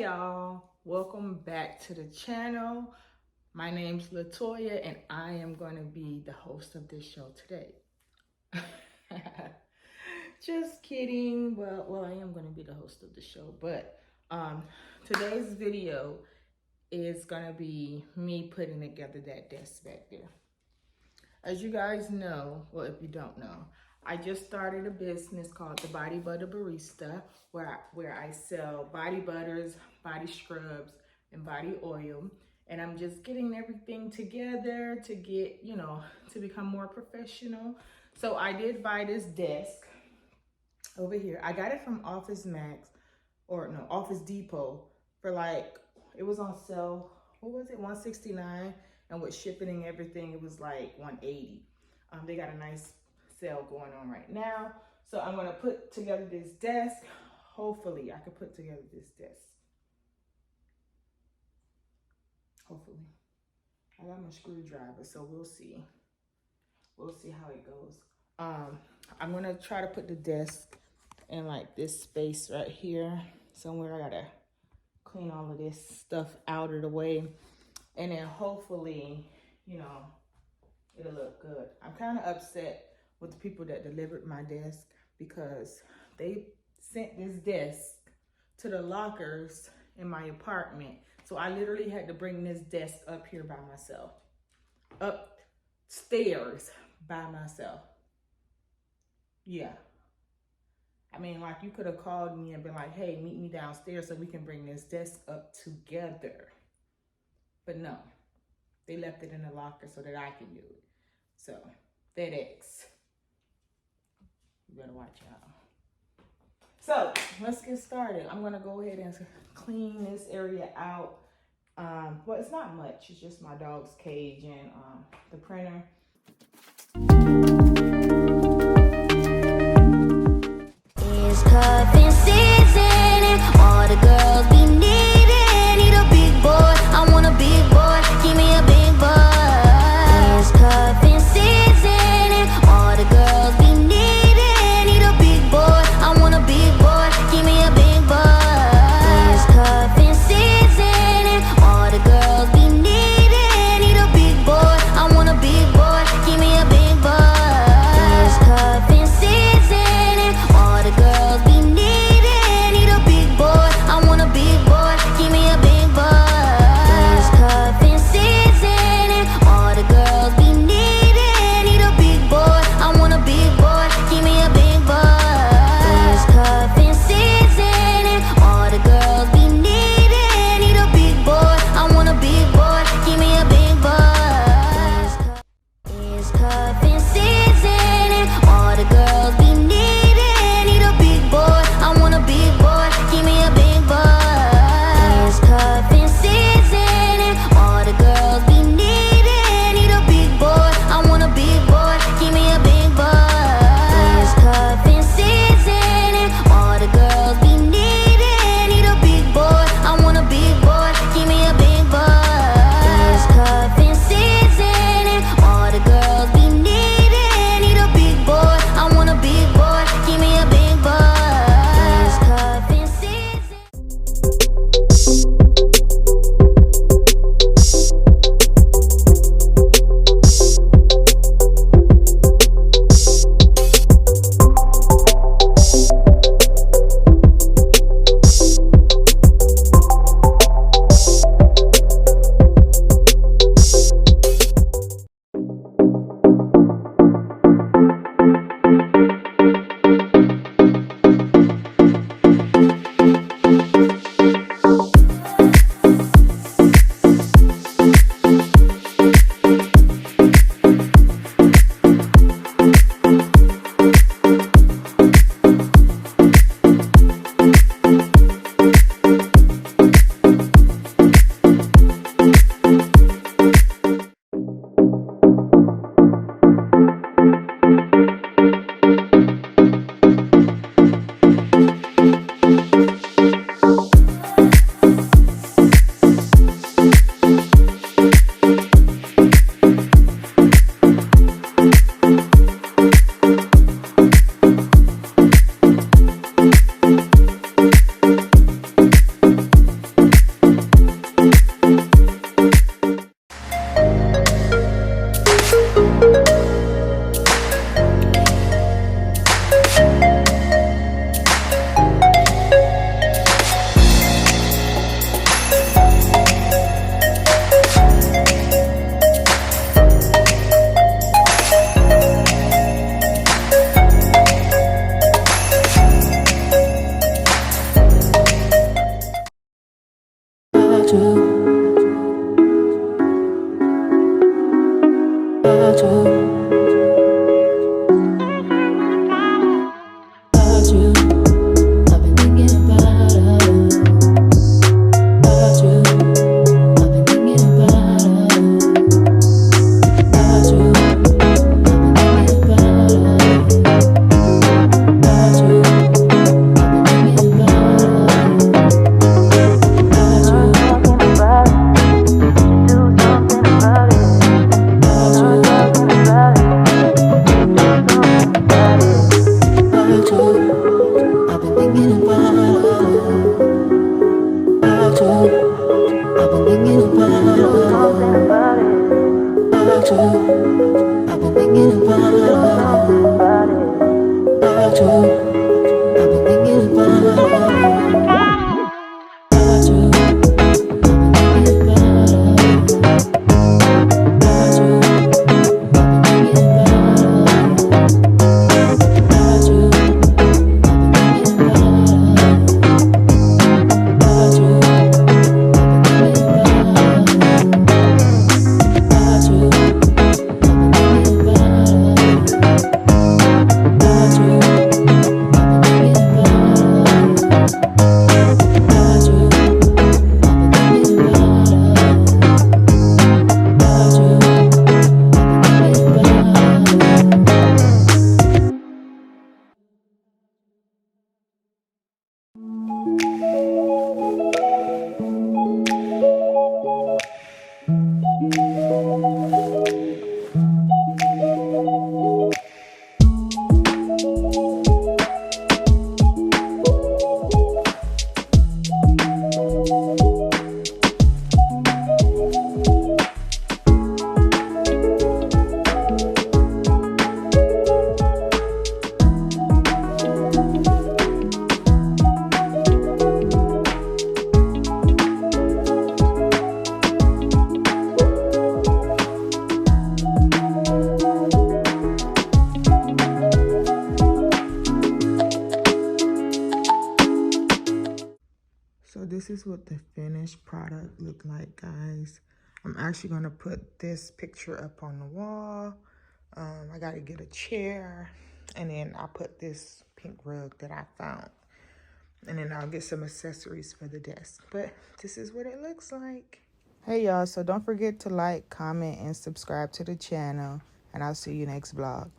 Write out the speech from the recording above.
y'all, welcome back to the channel. My name's Latoya and I am going to be the host of this show today. Just kidding. Well, I am going to be the host of the show, but today's video is going to be me putting together that desk back there. As you guys know, well, if you don't know, I just started a business called the Body Butter Barista, where I sell body butters, body scrubs, and body oil. And I'm just getting everything together to get, to become more professional. So I did buy this desk over here. I got it from Office Depot for it was on sale, what was it, $169, and with shipping and everything, it was like $180. They got a nice sale going on right now. So I'm gonna put together this desk. Hopefully I can put together this desk. Hopefully. I got my screwdriver, so we'll see. We'll see how it goes. I'm gonna try to put the desk in like this space right here somewhere. I gotta clean all of this stuff out of the way, and then hopefully, it'll look good. I'm kind of upset with the people that delivered my desk because they sent this desk to the lockers in my apartment. So I literally had to bring this desk up here by myself, upstairs by myself. Yeah. I mean, you could have called me and been like, hey, meet me downstairs so we can bring this desk up together. But no, they left it in the locker so that I can do it. So, FedEx. You better watch out. So let's get started. I'm gonna go ahead and clean this area out. Well, it's not much. It's just my dog's cage and the printer. It's cuffing season and all the girls be needing. Need a big boy. I want a big boy. Give me a big boy. It's cuffing season and all the girls be needing. I want a big boy, give me a big boy. It's cuffing season and all the girls be needing. Need a big boy, I want a big boy. what the finished product look like, guys. I'm actually gonna put this picture up on the wall. I gotta get a chair, and then I'll put this pink rug that I found. And then I'll get some accessories for the desk. But this is what it looks like. Hey y'all, so don't forget to like, comment, and subscribe to the channel. And I'll see you next vlog.